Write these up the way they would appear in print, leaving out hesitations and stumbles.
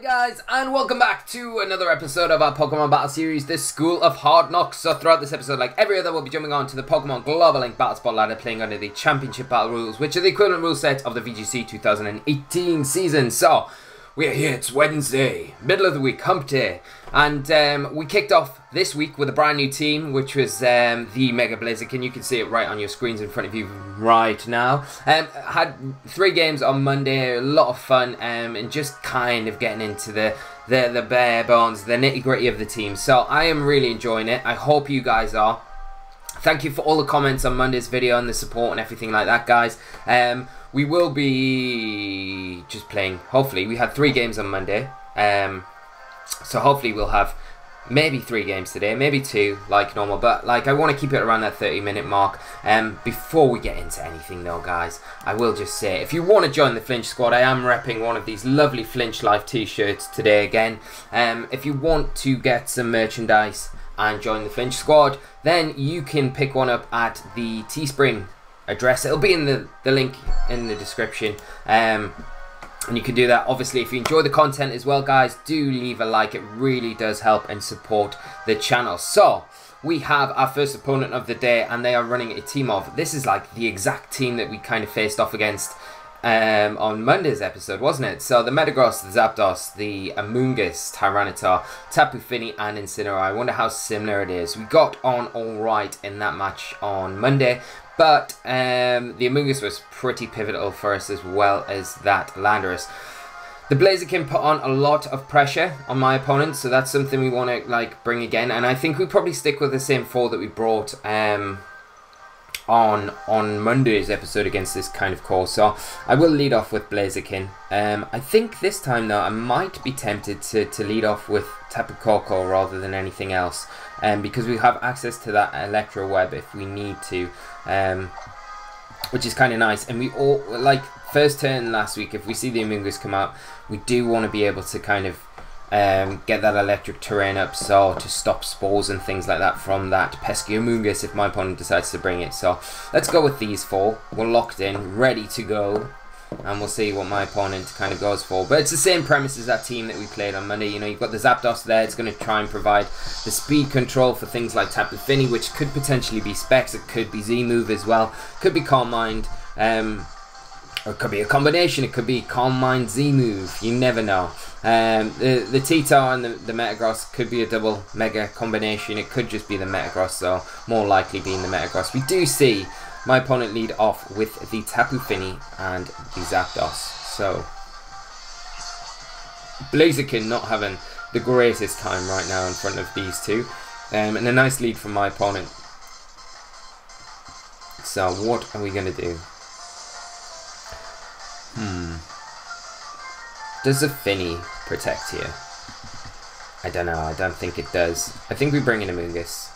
Guys, and welcome back to another episode of our Pokemon Battle Series, the School of Hard Knocks. So throughout this episode, like every other, we'll be jumping on to the Pokemon Global Link Battle Spot ladder, playing under the Championship Battle rules, which are the equivalent rule set of the VGC 2018 season. So, we're here, it's Wednesday, middle of the week, hump day, and we kicked off this week with a brand new team, which was the Mega Blaziken. You can see it right on your screens in front of you right now. Had 3 games on Monday, a lot of fun, and just kind of getting into the bare bones, the nitty gritty of the team. So I am really enjoying it. I hope you guys are. Thank you for all the comments on Monday's video and the support and everything like that, guys. We will be just playing, hopefully, we had 3 games on Monday, so hopefully we'll have maybe 3 games today, maybe 2 like normal, but like I want to keep it around that 30-minute mark. Before we get into anything though, guys, I will just say, if you want to join the Flinched squad, I am repping one of these lovely Flinched Life t-shirts today again. If you want to get some merchandise and join the Flinched squad, then you can pick one up at the Teespring address. It'll be in the link in the description, and you can do that. Obviously, if you enjoy the content as well, guys, do leave a like. It really does help and support the channel. So we have our first opponent of the day, and they are running a team of, this is like the exact team that we kind of faced off against on Monday's episode, wasn't it? So the Metagross, the Zapdos, the Amoonguss, Tyranitar, Tapu Fini, and Incineroar. I wonder how similar it is. We got on alright in that match on Monday, but the Amoonguss was pretty pivotal for us, as well as that Landorus. The Blaziken put on a lot of pressure on my opponent, so that's something we want to like bring again. And I think we probably stick with the same 4 that we brought on Monday's episode against this kind of course. So I will lead off with Blaziken. I think this time though I might be tempted to lead off with Tapu Koko rather than anything else, because we have access to that Electro Web if we need to, which is kind of nice. And we all, like first turn last week, if we see the Amoonguss come out, we do want to be able to kind of get that electric terrain up, so to stop spores and things like that from that pesky Amoonguss if my opponent decides to bring it. So let's go with these 4. We're locked in, ready to go, and we'll see what my opponent kind of goes for. But it's the same premise as that team that we played on Monday. You know, you've got the Zapdos there. It's going to try and provide the speed control for things like Tapu Fini, which could potentially be Specs. It could be Z-Move as well. Could be Calm Mind. Or it could be a combination. It could be Calm Mind, Z-Move. You never know. The Tito and the Metagross could be a double Mega combination. It could just be the Metagross, though. More likely being the Metagross. We do see my opponent lead off with the Tapu Fini and the Zapdos. So Blaziken not having the greatest time right now in front of these 2. And a nice lead from my opponent. So what are we going to do? Does the Fini protect here? I don't know. I don't think it does. I think we bring in Amoonguss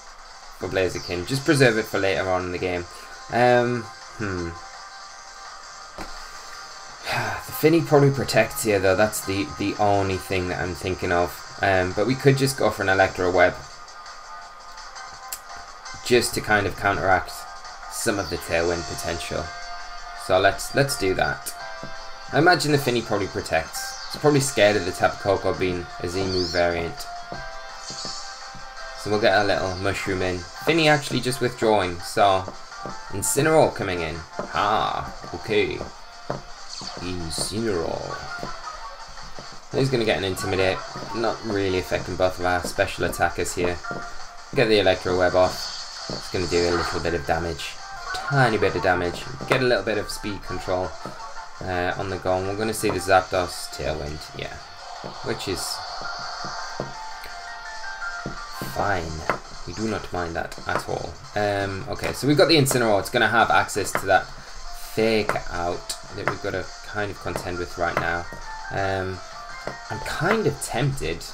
for Blaziken. Just preserve it for later on in the game. The Fini probably protects here though. That's the only thing that I'm thinking of. But we could just go for an Electro Web, just to kind of counteract some of the Tailwind potential. So let's do that. I imagine the Fini probably protects. It's probably scared of the Tapu Koko being a Z-Move variant. So we'll get a little Mushroom in. Fini actually just withdrawing, so Incineroar coming in. Okay. Incineroar. He's going to get an Intimidate. Not really affecting both of our special attackers here. Get the Electro Web off. It's going to do a little bit of damage. Tiny bit of damage. Get a little bit of speed control on the go. And we're going to see the Zapdos Tailwind. Yeah. Which is fine. We do not mind that at all. Okay, so we've got the Incineroar. It's going to have access to that Fake Out that we've got to kind of contend with right now. I'm kind of tempted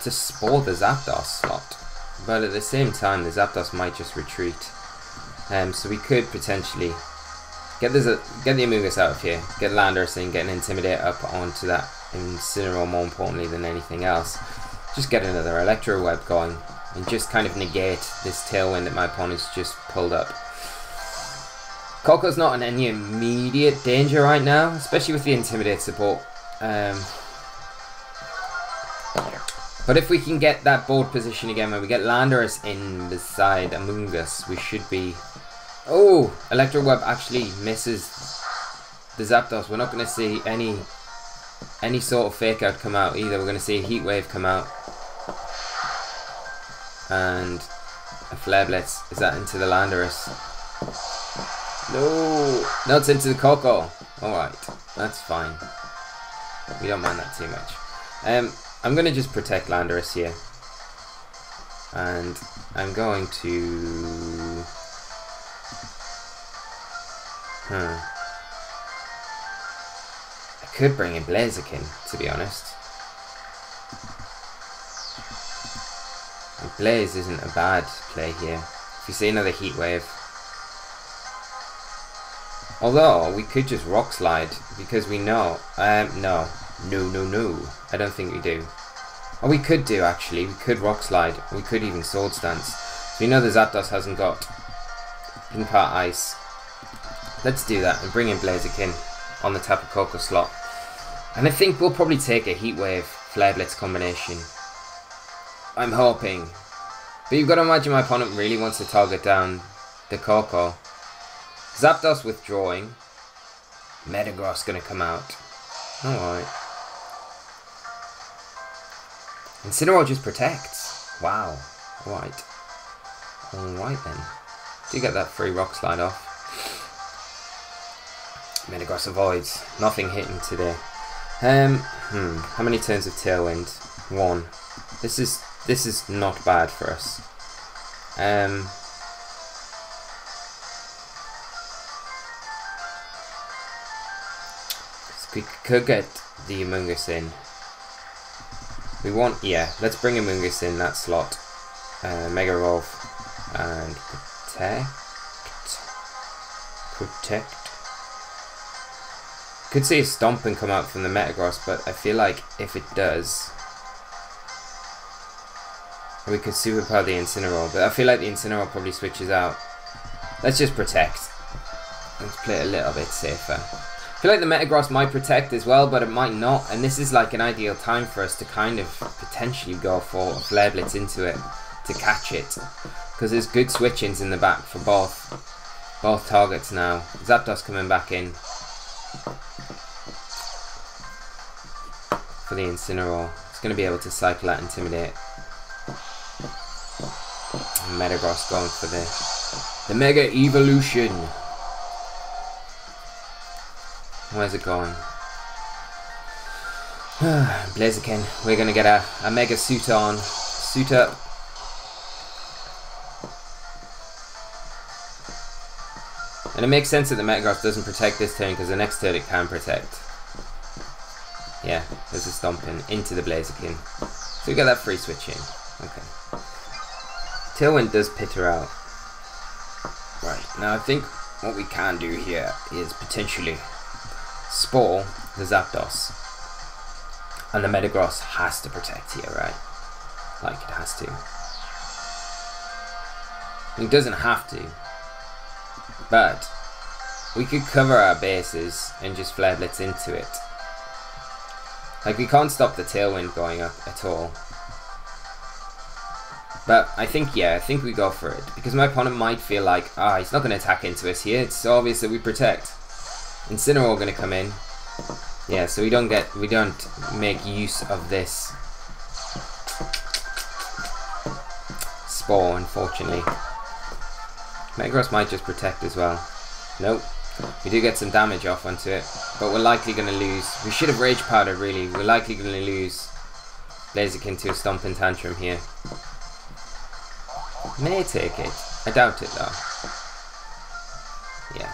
to Spore the Zapdos slot, but at the same time the Zapdos might just retreat. So we could potentially get the Amoonguss out of here, get Landorus in, get an Intimidate up onto that Incineroar more importantly than anything else. Just get another Electro Web going and just kind of negate this Tailwind that my opponent's just pulled up. Coco's not in any immediate danger right now, especially with the Intimidate support. But if we can get that board position again, where we get Landorus in beside Among Us, we should be... Oh! Electro Web actually misses the Zapdos. We're not going to see any sort of fake out come out either. We're going to see a Heat Wave come out. And a Flare Blitz. Is that into the Landorus? No! No, it's into the Coco. Alright, that's fine. We don't mind that too much. I'm going to just protect Landorus here. And I'm going to... I could bring in Blaziken, to be honest. And Blaze isn't a bad play here. If you see another Heat Wave. Although, we could just Rock Slide, because we know... No. No. I don't think we do. Oh, we could do, actually. We could Rock Slide. We could even Sword Stance. So we know the Zapdos hasn't got Pink Part Ice. Let's do that and bring in Blaziken on the Tapu Koko slot. And I think we'll probably take a Heat Wave Flare Blitz combination. I'm hoping. But you've got to imagine my opponent really wants to target down the Koko. Zapdos withdrawing. Metagross going to come out. Alright. Incineroar just protects. Wow. Alright. Alright then. Do get that free Rock Slide off. Metagross avoids. Nothing hitting today. How many turns of Tailwind? 1. This is not bad for us. We could get the Among Us in. We want, yeah, let's bring Among Us in that slot. Mega Evolve and Protect. Could see a Stomp and come out from the Metagross, but I feel like if it does, we could superpower the Incineroar, but I feel like the Incineroar probably switches out. Let's just Protect. Let's play it a little bit safer. I feel like the Metagross might protect as well, but it might not, and this is like an ideal time for us to kind of potentially go for a Flare Blitz into it to catch it, because there's good switch-ins in the back for both targets now. Zapdos coming back in for the Incineroar. It's going to be able to cycle that Intimidate. And Metagross going for the Mega Evolution. Where's it going? Blaziken. We're going to get a Mega Suit on. Suit up. And it makes sense that the Metagross doesn't protect this turn because the next turn it can protect. Yeah, there's a Stomping into the Blaziken. So we get that free switch in. Okay. Tailwind does pitter out. Right, now I think what we can do here is potentially Spore the Zapdos, and the Metagross has to protect here, right? Like it has to. It doesn't have to, but we could cover our bases and just Flare Blitz into it. Like we can't stop the Tailwind going up at all. But I think, yeah, I think we go for it, because my opponent might feel like, he's not going to attack into us here. It's so obvious that we protect. Incineroar going to come in. Yeah, so we don't make use of this Spore, unfortunately. Metagross might just protect as well. Nope. We do get some damage off onto it, but we're likely going to lose. We should have Rage Powder, really. We're likely going to lose Blaziken to a Stomping Tantrum here. May take it. I doubt it, though. Yeah.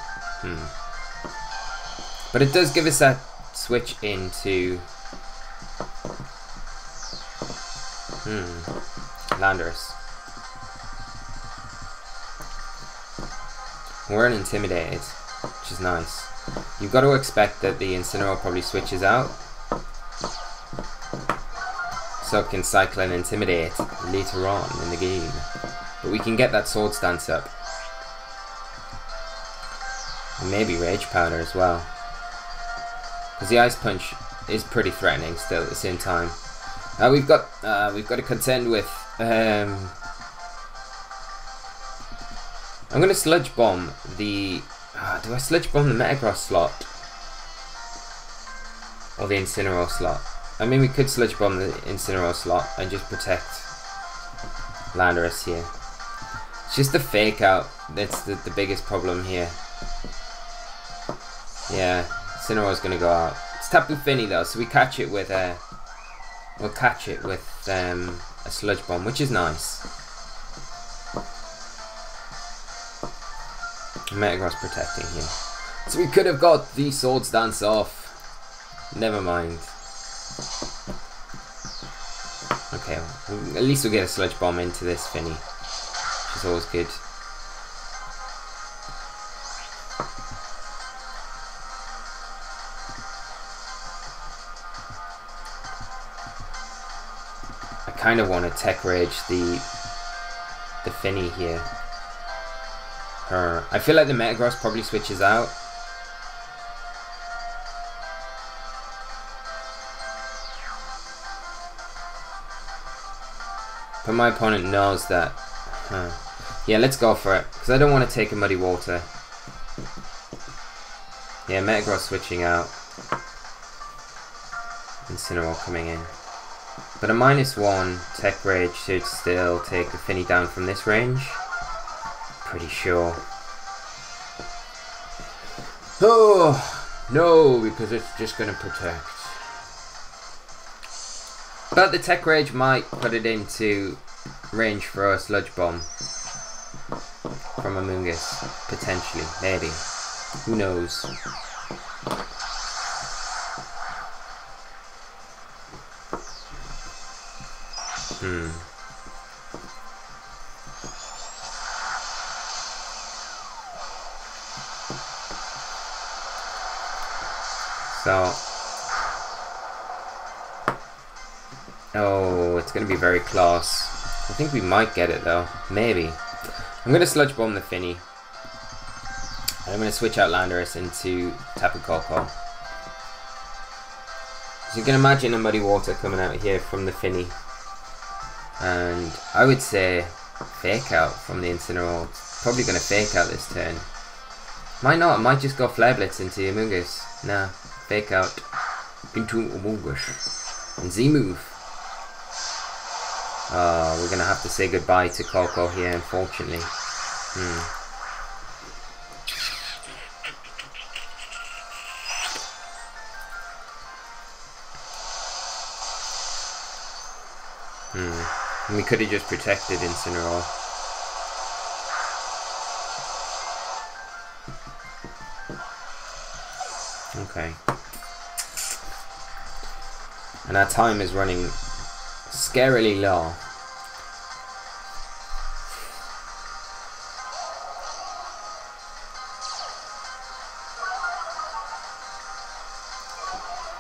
But it does give us that switch into Landorus. We're intimidated, which is nice. You've got to expect that the Incineroar probably switches out, so it can cycle and intimidate later on in the game. But we can get that Sword Stance up. And maybe Rage Powder as well. Because the Ice Punch is pretty threatening still at the same time. We've got to contend with. I'm going to Sludge Bomb the. Do I Sludge Bomb the Metagross slot? Or the Incineroar slot? I mean, we could Sludge Bomb the Incineroar slot and just protect Landorus here. It's just the fake out that's the biggest problem here. Yeah, Incineroar's going to go out. It's Tapu Fini though, so we catch it with a. We'll catch it with a Sludge Bomb, which is nice. Metagross protecting here. So we could have got the Swords Dance off. Never mind. Okay, well, at least we'll get a Sludge Bomb into this Finny, which is always good. I kind of want to Tech Rage the Finny here. I feel like the Metagross probably switches out. But my opponent knows that. Yeah, let's go for it. Because I don't want to take a Muddy Water. Yeah, Metagross switching out. Incineroar coming in. But a -1 Tech Rage should still take the Finny down from this range. Pretty sure. Oh, no, because it's just going to protect. But the Tech Rage might put it into range for a Sludge Bomb from Amoonguss, potentially, maybe. Who knows? So, oh, it's going to be very close. I think we might get it though. Maybe. I'm going to Sludge Bomb the Finny. And I'm going to switch out Landorus into Tapu Koko. So you can imagine a Muddy Water coming out here from the Finny. And I would say Fake Out from the Incineroar. Probably going to Fake Out this turn. Might not. Might just go Flare Blitz into Amoonguss. Nah. Fake Out into Amoonguss. And Z-move. We're going to have to say goodbye to Koko here, unfortunately. We could have just protected Incineroar. Okay. And our time is running scarily low.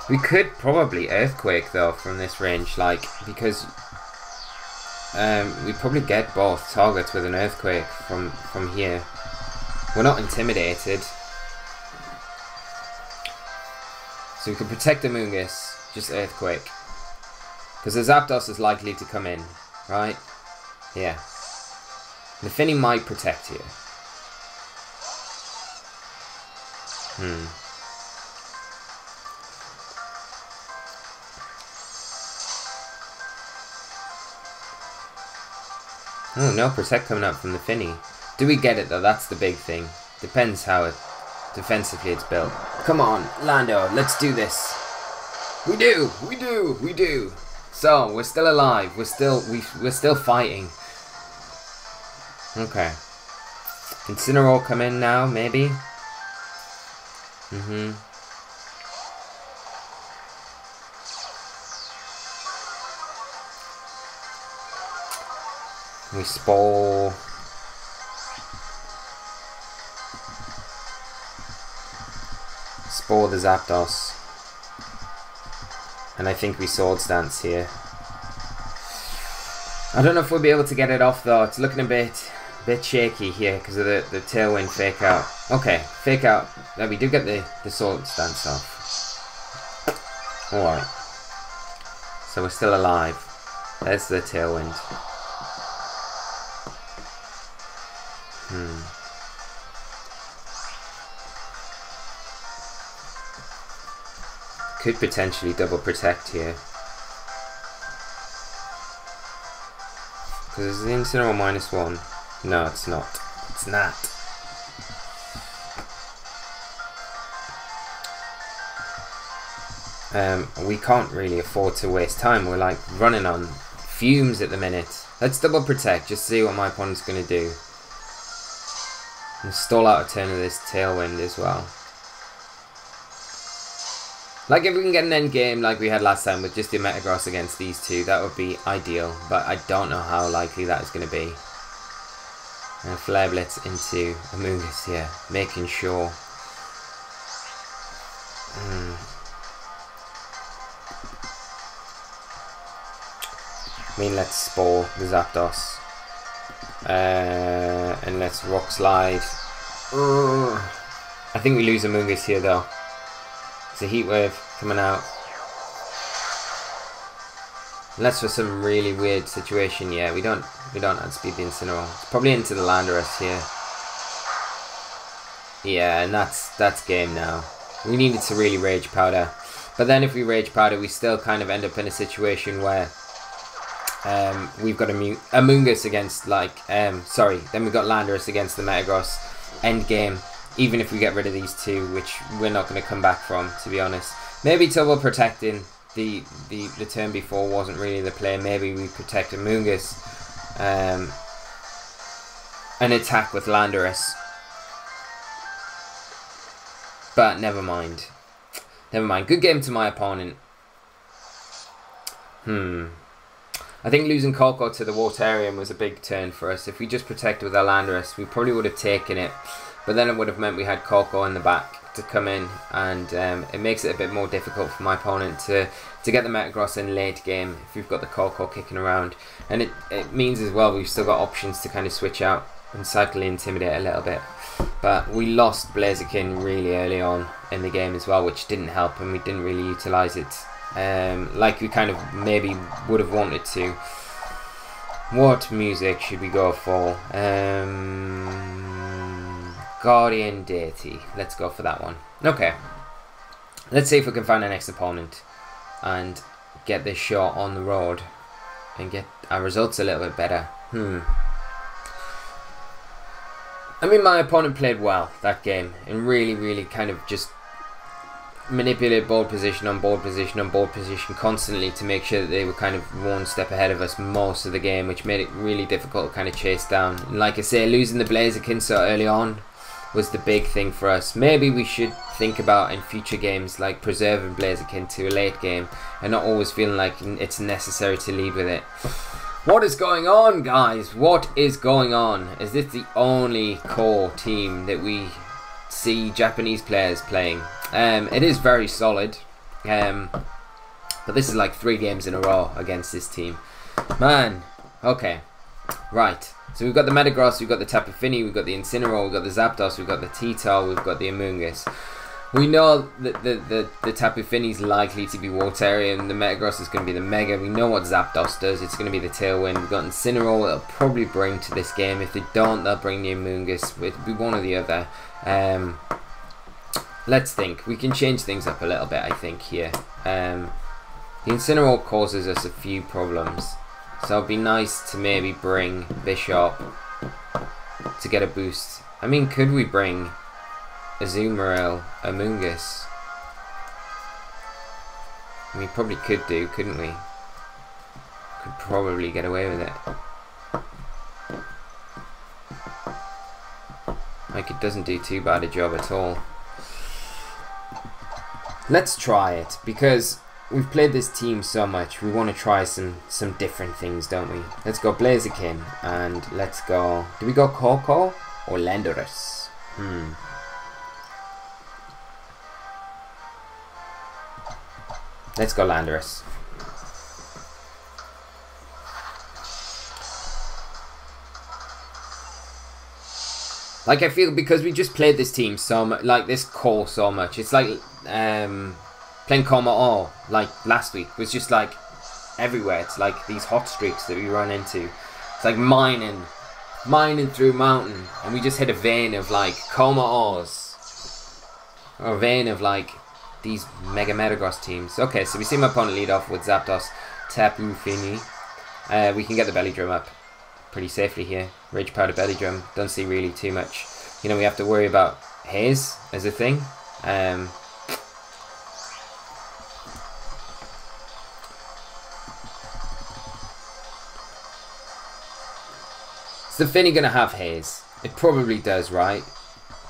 We could probably Earthquake though from this range, like, because we probably get both targets with an Earthquake from here. We're not intimidated. So we can protect the Amoonguss, just Earthquake. Because the Zapdos is likely to come in, right? Yeah. The Finny might protect here. Oh, no Protect coming out from the Finny. Do we get it though? That's the big thing. Depends how defensively it's built. Come on, Lando, let's do this. We do! So, we're still alive. We're still fighting. Okay. Incineroar come in now, maybe? We Spore the Zapdos. And I think we Swords Dance here. I don't know if we'll be able to get it off though. It's looking a bit Bit shaky here because of the tailwind fake out. Okay, fake out. There we do get the sword stance off. Alright. So we're still alive. There's the tailwind. Could potentially double protect here. Because is the Incineroar -1? No, it's not. It's not. We can't really afford to waste time. We're like running on fumes at the minute. Let's double protect, just see what my opponent's going to do. And stall out a turn of this tailwind as well. Like if we can get an end game like we had last time with just the Metagross against these two, that would be ideal. But I don't know how likely that is going to be. And Flare Blitz into Amoonguss here, making sure. I mean, let's Spore the Zapdos. And let's Rock Slide. I think we lose Amoonguss here though. It's a Heat Wave coming out. Unless for some really weird situation, yeah, we don't outspeed the Incineroar. It's probably into the Landorus here. Yeah, and that's game now. We needed to really Rage Powder. But then if we Rage Powder, we still kind of end up in a situation where we've got Amoonguss against, like, then we've got Landorus against the Metagross. End game. Even if we get rid of these two, which we're not going to come back from, to be honest. Maybe Turbo protecting the turn before wasn't really the play. Maybe we protect Amoonguss and attack with Landorus. But never mind. Never mind. Good game to my opponent. I think losing Koko to the Waterium was a big turn for us. If we just protected with our Landorus, we probably would have taken it. But then it would have meant we had Koko in the back to come in, and it makes it a bit more difficult for my opponent to get the Metagross in late game if we've got the Koko kicking around. And it means as well we've still got options to kind of switch out and cycle Intimidate a little bit. But we lost Blaziken really early on in the game as well, which didn't help, and we didn't really utilise it like we kind of maybe would have wanted to. What music should we go for? Guardian Deity. Let's go for that one. Okay. Let's see if we can find our next opponent and get this shot on the road and get our results a little bit better. I mean, my opponent played well that game and really kind of just manipulated board position on board position on board position constantly to make sure that they were kind of one step ahead of us most of the game, which made it really difficult to kind of chase down. And like I say, losing the Blaziken so early on was the big thing for us. Maybe we should think about in future games like preserving Blaziken to a late game and not always feeling like it's necessary to lead with it. What is going on, guys? What is going on? Is this the only core team that we see Japanese players playing? It is very solid, but this is like 3 games in a row against this team. Man, okay, right. So we've got the Metagross, we've got the Tapu Fini, we've got the Incineroar, we've got the Zapdos, we've got the T-Tar, we've got the Amoonguss. We know that the Tapu Fini is likely to be Waterium, the Metagross is going to be the Mega. We know what Zapdos does, it's going to be the Tailwind. We've got Incineroar, they'll probably bring to this game. If they don't, they'll bring the Amoonguss. It'll be one or the other. Let's think. We can change things up a little bit, I think, here. The Incineroar causes us a few problems. So it'd be nice to maybe bring Bishop to get a boost. I mean, could we bring Azumarill, Amoonguss? We probably could do, couldn't we? Could probably get away with it. Like, it doesn't do too bad a job at all. Let's try it, because we've played this team so much. We want to try some different things, don't we? Let's go Blaziken, and let's go... Do we go Koko or Landorus? Let's go Landorus. Like, I feel because we just played this team so much, like this core so much. It's like playing Coma All, like last week, was just like everywhere. It's like these hot streaks that we run into. It's like mining through mountain, and we just hit a vein of like Coma Alls, or a vein of like these Mega Metagross teams. Okay, so we see my opponent lead off with Zapdos, Tapu Fini. We can get the Belly Drum up pretty safely here. Rage Powder Belly Drum. Don't see really too much. You know, we have to worry about Haze as a thing. Is the Finny gonna have Haze? It probably does, right?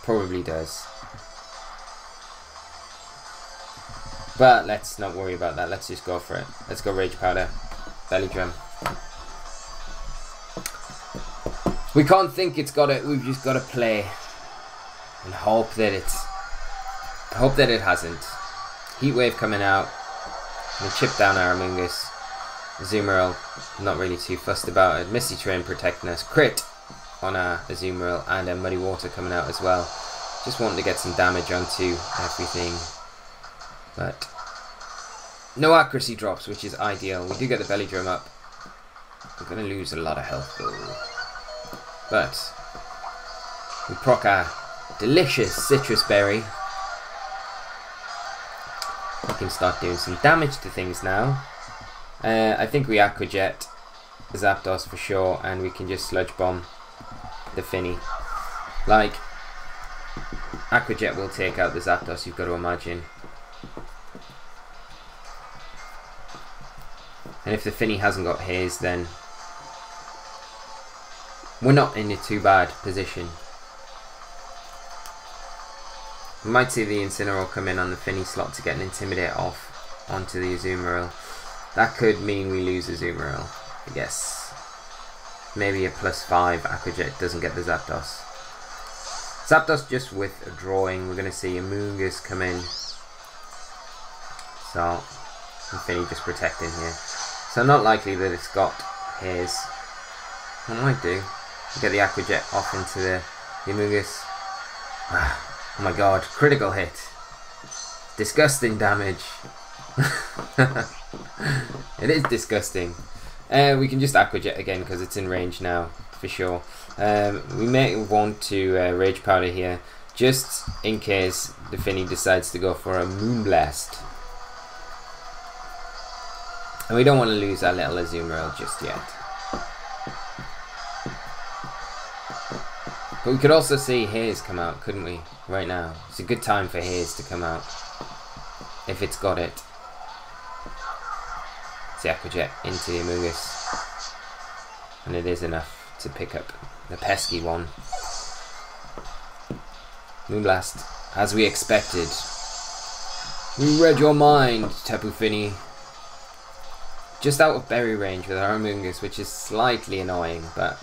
Probably does. But let's not worry about that. Let's just go for it. Let's go Rage Powder Belly Drum. We can't think it's got it. We've just got to play and hope that it hasn't. Heat Wave coming out. We'll chip down our Amoonguss. Azumarill, not really too fussed about it. Misty Train protecting us. Crit on our Azumarill, and a Muddy Water coming out as well. Just wanting to get some damage onto everything. But no accuracy drops, which is ideal. We do get the Belly Drum up. We're going to lose a lot of health though. But we proc our delicious Citrus Berry. We can start doing some damage to things now. I think we Aqua Jet the Zapdos for sure, and we can just Sludge Bomb the Finny. Like, Aqua Jet will take out the Zapdos, you've got to imagine. And if the Finny hasn't got Haze, then we're not in a too bad position. We might see the Incineroar come in on the Finny slot to get an Intimidate off onto the Azumarill. That could mean we lose Azumarill, I guess. Maybe a +5 Aqua Jet doesn't get the Zapdos. Zapdos just withdrawing. We're going to see Amoonguss come in. So, and Finny just protecting here. So not likely that it's got Haze. What might do? Get the Aqua Jet off into the Amoonguss. Oh my god, critical hit. Disgusting damage. It is disgusting. We can just Aqua Jet again because it's in range now, for sure. We may want to Rage Powder here, just in case the Finny decides to go for a Moonblast. And we don't want to lose our little Azumarill just yet. But we could also see Haze come out, couldn't we? Right now. It's a good time for Haze to come out. If it's got it. It's the Aqua Jet into the Amoonguss. And it is enough to pick up the pesky one. Moonblast, as we expected. We read your mind, Tapu Fini. Just out of berry range with our Amoonguss, which is slightly annoying, but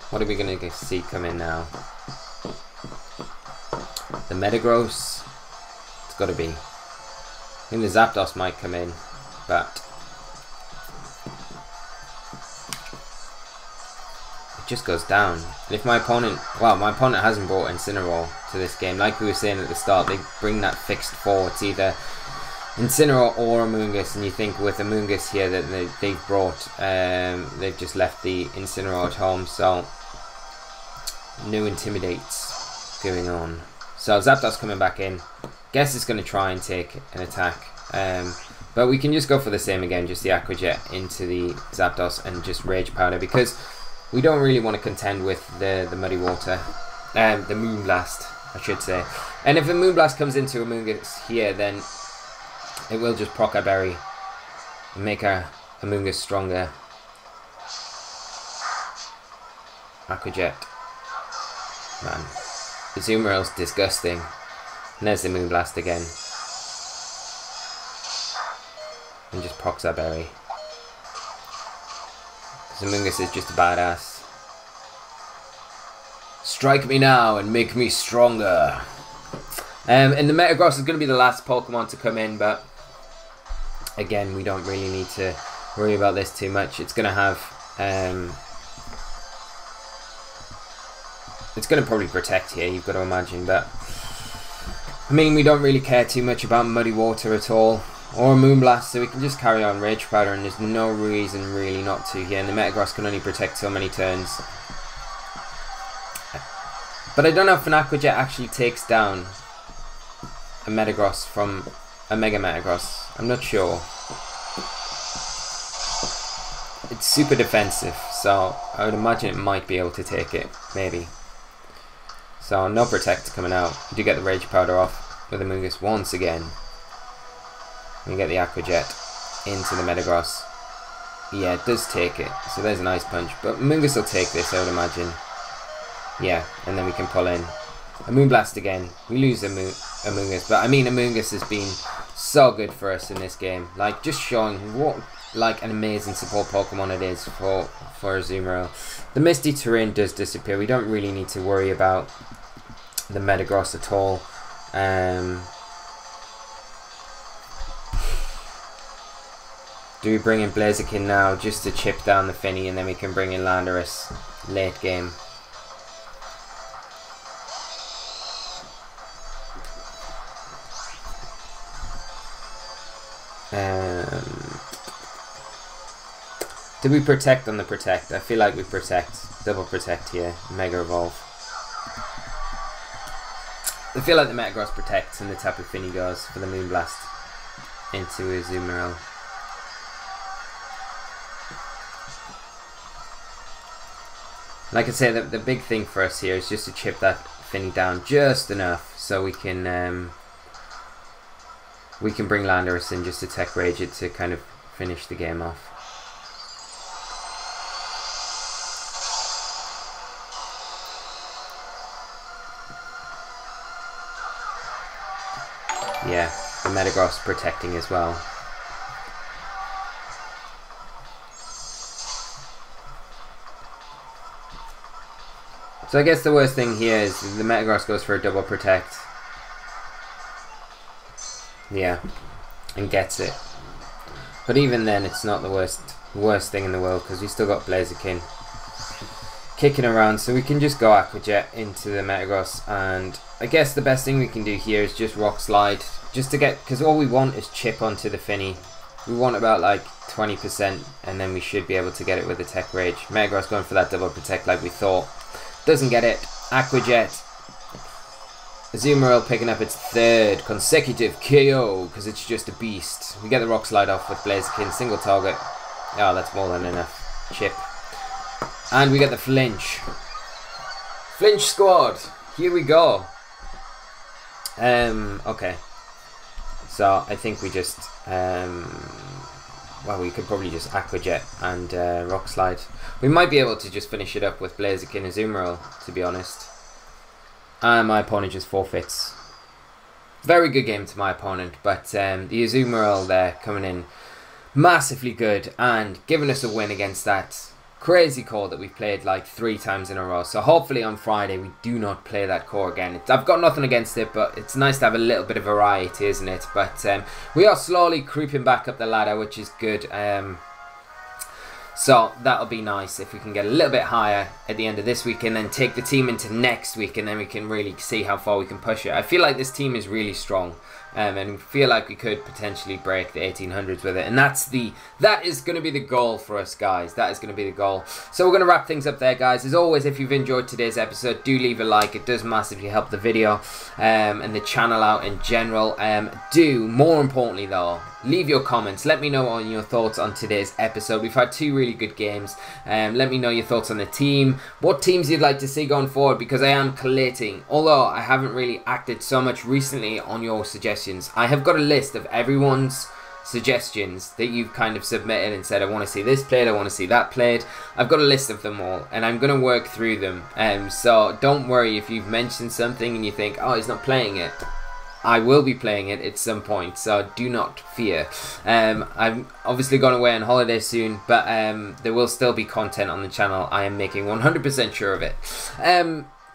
what are we going to see come in now? The Metagross. It's got to be. I think the Zapdos might come in, but it just goes down. And if my opponent, well, my opponent hasn't brought Incineroar to this game. Like we were saying at the start, they bring that fixed four. It's either Incineroar or Amoonguss, and you think with Amoonguss here that they've brought, they've just left the Incineroar at home, so no Intimidates going on. So Zapdos coming back in. Guess it's going to try and take an attack, but we can just go for the same again, just the Aqua Jet into the Zapdos and just Rage Powder, because we don't really want to contend with the Muddy Water, the Moonblast, I should say. And if a Moonblast comes into Amoonguss here, then it will just proc our berry and make our Amoonguss stronger. Aqua Jet. Man. The Azumarill's disgusting. And there's the Moonblast again. And just procs our berry. Amoonguss is just a badass. Strike me now and make me stronger. And the Metagross is going to be the last Pokemon to come in, but again, we don't really need to worry about this too much. It's going to have It's going to probably protect here, you've got to imagine, but I mean, we don't really care too much about Muddy Water at all, or Moonblast, so we can just carry on Rage Powder, and there's no reason really not to here, and the Metagross can only protect so many turns. But I don't know if an Aqua Jet actually takes down a Metagross from a Mega Metagross. I'm not sure. It's super defensive, so I would imagine it might be able to take it, maybe. So no Protect coming out. We do get the Rage Powder off with Amoonguss once again. We get the Aqua Jet into the Metagross. Yeah, it does take it. So there's an Ice Punch, but Amoonguss will take this, I would imagine. Yeah, and then we can pull in a Moonblast again. We lose Amoonguss, but I mean, Amoonguss has been so good for us in this game. Like, just showing what like an amazing support Pokemon it is for Azumarill. The Misty Terrain does disappear. We don't really need to worry about the Metagross at all. Do we bring in Blaziken now just to chip down the Finny, and then we can bring in Landorus late game? Do we protect on the Protect? I feel like we protect. Double Protect here. Mega Evolve. I feel like the Metagross protects and the Tapu Fini goes for the Moonblast into Azumarill. Like I say, the big thing for us here is just to chip that Fini down just enough so we can bring Landorus in just to Tech Rage it to kind of finish the game off. Yeah, the Metagross protecting as well. So I guess the worst thing here is the Metagross goes for a double Protect. Yeah, and gets it. But even then, it's not the worst thing in the world, because we still got Blaziken kicking around, so we can just go Aqua Jet into the Metagross, and I guess the best thing we can do here is just Rock Slide, just to get, because all we want is chip onto the Finny. We want about like 20%, and then we should be able to get it with the Tech Rage. Metagross going for that double Protect like we thought. Doesn't get it. Aqua Jet. Azumarill picking up its third consecutive KO, because it's just a beast. We get the Rock Slide off with Blaziken, single target. Oh, that's more than enough. Chip. And we get the Flinch. Flinch squad. Here we go. Okay. So I think we just well, we could probably just Aqua Jet and Rock Slide. We might be able to just finish it up with Blaziken and Azumarill, to be honest. And my opponent just forfeits. Very good game to my opponent, but the Azumarill there coming in massively good and giving us a win against that crazy core that we've played like 3 times in a row. So hopefully on Friday we do not play that core again. I've got nothing against it, but it's nice to have a little bit of variety, isn't it? But we are slowly creeping back up the ladder, which is good. So that'll be nice if we can get a little bit higher at the end of this week and then take the team into next week, and then we can really see how far we can push it. I feel like this team is really strong, and feel like we could potentially break the 1800s with it, and that is going to be the goal for us, guys. That is going to be the goal. So we're going to wrap things up there, guys. As always, if you've enjoyed today's episode, do leave a like. It does massively help the video and the channel out in general. More importantly though, leave your comments. Let me know on your thoughts on today's episode. We've had 2 really good games. Let me know your thoughts on the team. What teams you'd like to see going forward, because I am collating. Although I haven't really acted so much recently on your suggestions, I have got a list of everyone's suggestions that you've kind of submitted and said, I want to see this played, I want to see that played. I've got a list of them all, and I'm going to work through them. So don't worry if you've mentioned something and you think, oh, he's not playing it. I will be playing it at some point, so do not fear. I'm obviously going away on holiday soon, but there will still be content on the channel. I am making 100% sure of it.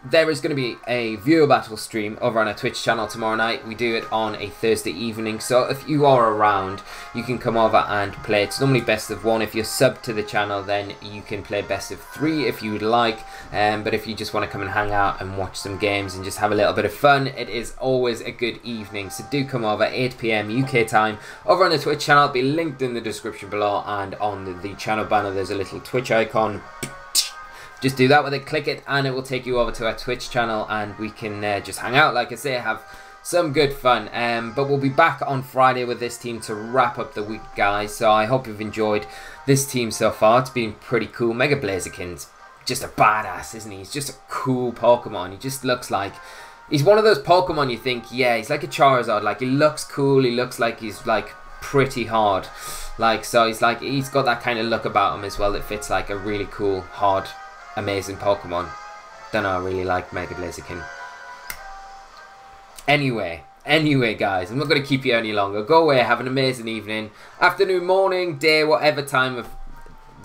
there is going to be a viewer battle stream over on our Twitch channel tomorrow night. We do it on a Thursday evening, so if you are around, you can come over and play. It's normally best of 1. If you're subbed to the channel, then you can play best of 3 if you would like. But if you just want to come and hang out and watch some games and just have a little bit of fun, it is always a good evening. So do come over, 8 PM UK time, over on the Twitch channel. It'll be linked in the description below, and on the channel banner there's a little Twitch icon. Just do that with it, click it, and it will take you over to our Twitch channel, and we can just hang out, like I say, have some good fun. But we'll be back on Friday with this team to wrap up the week, guys. So I hope you've enjoyed this team so far. It's been pretty cool. Mega Blaziken's just a badass, isn't he? He's just a cool Pokemon. He just looks like... he's one of those Pokemon you think, yeah, he's like a Charizard. Like, he looks cool. He looks like he's, like, pretty hard. Like, so he's got that kind of look about him as well that fits, like, a really cool, hard, amazing Pokemon. Don't know, I really like Mega Blaziken. Anyway, guys, I'm not going to keep you any longer. Go away, have an amazing evening, afternoon, morning, day, whatever time of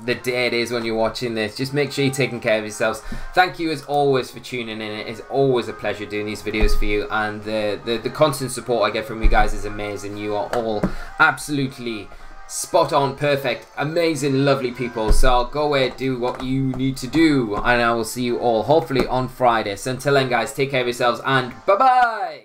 the day it is when you're watching this. Just make sure you're taking care of yourselves. Thank you as always for tuning in. It is always a pleasure doing these videos for you, and the constant support I get from you guys is amazing. You are all absolutely spot on, perfect, amazing, lovely people. So go away, do what you need to do, and I will see you all hopefully on Friday. So until then, guys, take care of yourselves, and bye bye.